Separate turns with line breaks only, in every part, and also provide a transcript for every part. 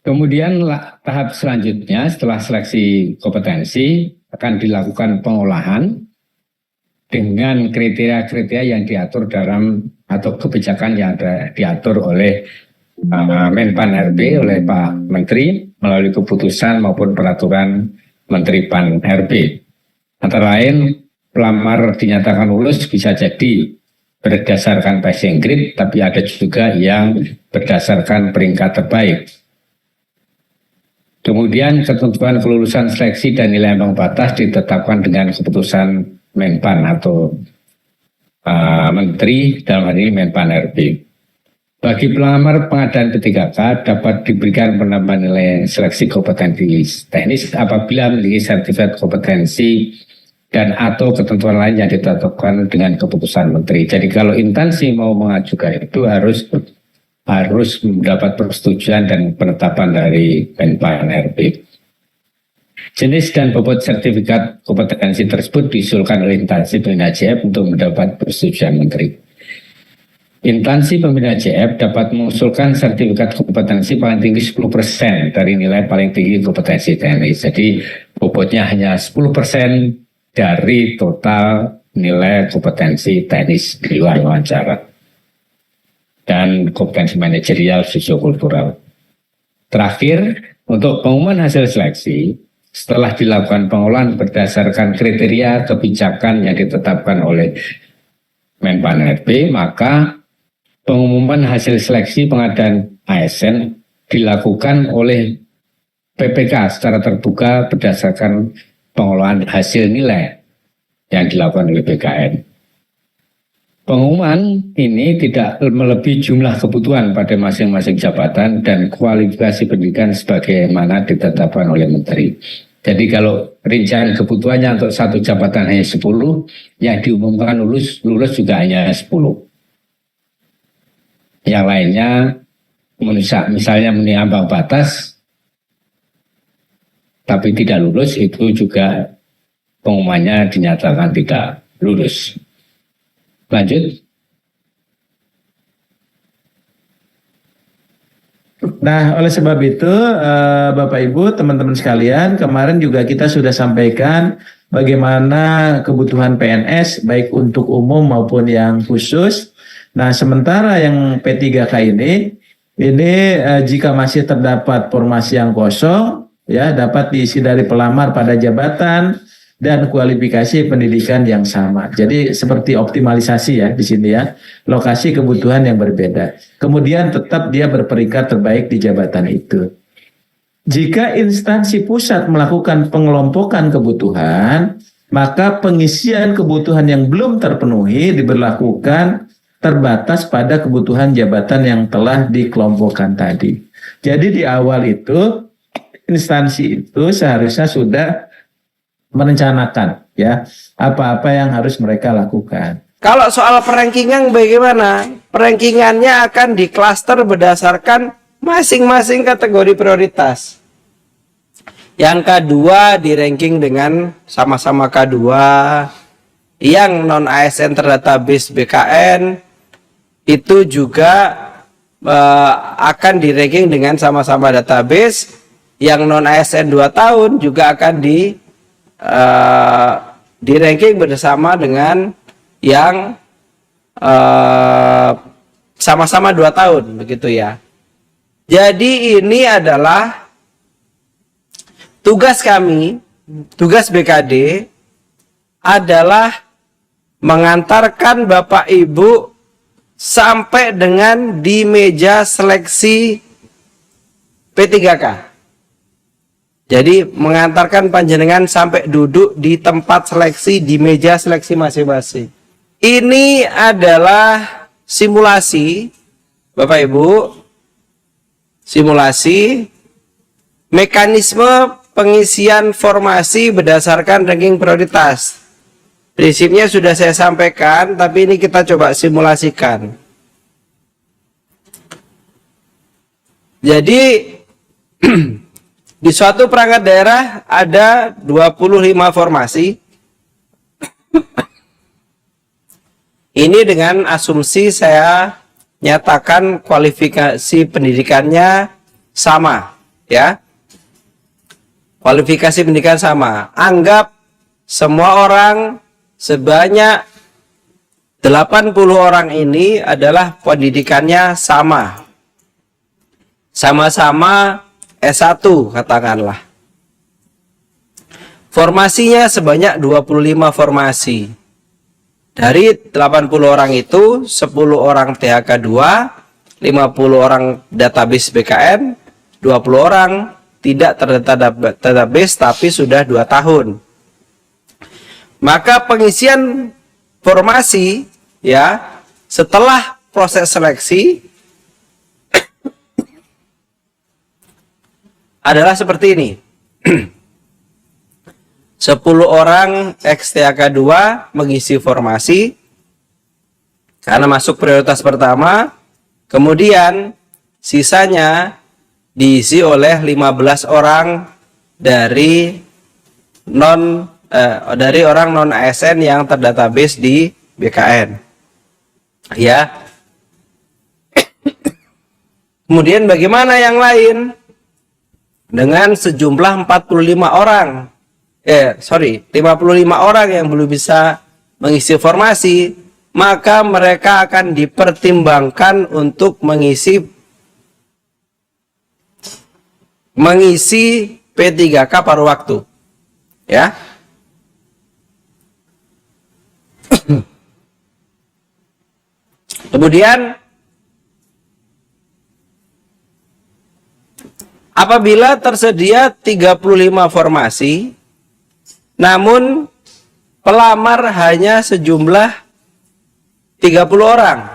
Kemudian tahap selanjutnya setelah seleksi kompetensi akan dilakukan pengolahan dengan kriteria-kriteria yang diatur dalam atau kebijakan yang diatur oleh Menpan RB oleh Pak Menteri melalui keputusan maupun peraturan Menteri Pan RB. Antara lain, pelamar dinyatakan lulus bisa jadi berdasarkan passing grade, tapi ada juga yang berdasarkan peringkat terbaik. Kemudian ketentuan kelulusan seleksi dan nilai ambang batas ditetapkan dengan keputusan Menpan atau Menteri, dalam hal ini Menpan RB. Bagi pelamar pengadaan P3K dapat diberikan penambahan nilai seleksi kompetensi teknis apabila memiliki sertifikat kompetensi dan atau ketentuan lain yang ditetapkan dengan keputusan Menteri. Jadi kalau instansi mau mengajukan itu harus mendapat persetujuan dan penetapan dari Menpan RB. Jenis dan bobot sertifikat kompetensi tersebut diusulkan oleh instansi pembina JF untuk mendapat persetujuan Menteri. Instansi pembina JF dapat mengusulkan sertifikat kompetensi paling tinggi 10% dari nilai paling tinggi kompetensi teknis. Jadi bobotnya hanya 10% dari total nilai kompetensi teknis di luar wawancara dan kompetensi manajerial sosiokultural. Terakhir, untuk pengumuman hasil seleksi, setelah dilakukan pengolahan berdasarkan kriteria kebijakan yang ditetapkan oleh Menpan RB, maka pengumuman hasil seleksi pengadaan ASN dilakukan oleh PPK secara terbuka berdasarkan pengolahan hasil nilai yang dilakukan oleh BKN. Pengumuman ini tidak melebihi jumlah kebutuhan pada masing-masing jabatan dan kualifikasi pendidikan sebagaimana ditetapkan oleh Menteri. Jadi kalau rincian kebutuhannya untuk satu jabatan hanya 10, yang diumumkan lulus juga hanya 10. Yang lainnya misalnya memenuhi ambang batas tapi tidak lulus, itu juga pengumumannya dinyatakan tidak lulus. Lanjut.
Nah, oleh sebab itu Bapak Ibu, teman-teman sekalian, kemarin juga kita sudah sampaikan bagaimana kebutuhan PNS baik untuk umum maupun yang khusus. Nah, sementara yang P3K ini jika masih terdapat formasi yang kosong, ya dapat diisi dari pelamar pada jabatan dan kualifikasi pendidikan yang sama. Jadi seperti optimalisasi ya di sini ya, lokasi kebutuhan yang berbeda. Kemudian tetap dia berperingkat terbaik di jabatan itu. Jika instansi pusat melakukan pengelompokan kebutuhan, maka pengisian kebutuhan yang belum terpenuhi diberlakukan terbatas pada kebutuhan jabatan yang telah dikelompokkan tadi. Jadi di awal itu instansi itu seharusnya sudah merencanakan ya apa-apa yang harus mereka lakukan.
Kalau soal perankingan bagaimana? Perankingannya akan diklaster berdasarkan masing-masing kategori prioritas. Yang kedua di ranking dengan sama-sama K2, yang non ASN terdatabase BKN itu juga akan di ranking dengan sama-sama database. Yang non ASN 2 tahun juga akan di ranking bersama dengan yang sama-sama 2 tahun, begitu ya. Jadi ini adalah tugas kami, tugas BKD adalah mengantarkan Bapak Ibu sampai dengan di meja seleksi P3K. Jadi mengantarkan panjenengan sampai duduk di tempat seleksi, di meja seleksi masing-masing. Ini adalah simulasi, Bapak Ibu, simulasi mekanisme pengisian formasi berdasarkan ranking prioritas. Prinsipnya sudah saya sampaikan, tapi ini kita coba simulasikan. Jadi di suatu perangkat daerah ada 25 formasi. Ini dengan asumsi saya nyatakan kualifikasi pendidikannya sama. ya. Kualifikasi pendidikan sama. Anggap semua orang sebanyak 80 orang ini adalah pendidikannya sama. Sama-sama S1 katakanlah. Formasinya sebanyak 25 formasi. Dari 80 orang itu 10 orang THK 2, 50 orang database BKN, 20 orang tidak terdata database tapi sudah 2 tahun. Maka pengisian formasi ya setelah proses seleksi adalah seperti ini. 10 orang XTHK 2 mengisi formasi karena masuk prioritas pertama, kemudian sisanya diisi oleh 15 orang dari orang non ASN yang terdatabase di BKN. Ya. Kemudian bagaimana yang lain? Dengan sejumlah 55 orang. 55 orang yang belum bisa mengisi formasi, maka mereka akan dipertimbangkan untuk mengisi P3K paruh waktu. Ya. Kemudian apabila tersedia 35 formasi, namun pelamar hanya sejumlah 30 orang.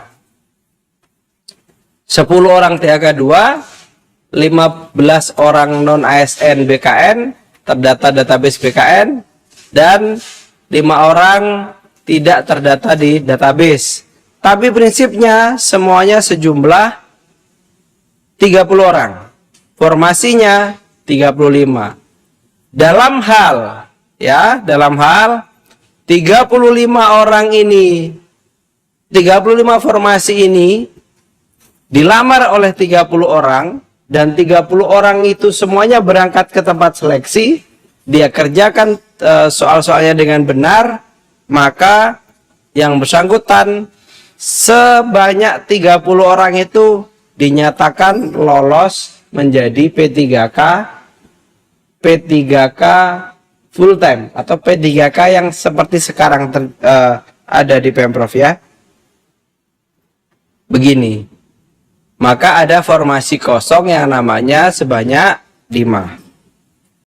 10 orang THK 2, 15 orang non ASN BKN, terdata database BKN, dan 5 orang tidak terdata di database. Tapi prinsipnya semuanya sejumlah 30 orang. Formasinya 35. Dalam hal 35 orang ini, 35 formasi ini dilamar oleh 30 orang dan 30 orang itu semuanya berangkat ke tempat seleksi, dia kerjakan soal-soalnya dengan benar, maka yang bersangkutan sebanyak 30 orang itu dinyatakan lolos menjadi P3K full time atau P3K yang seperti sekarang ada di Pemprov ya. Begini. Maka ada formasi kosong yang namanya sebanyak 5.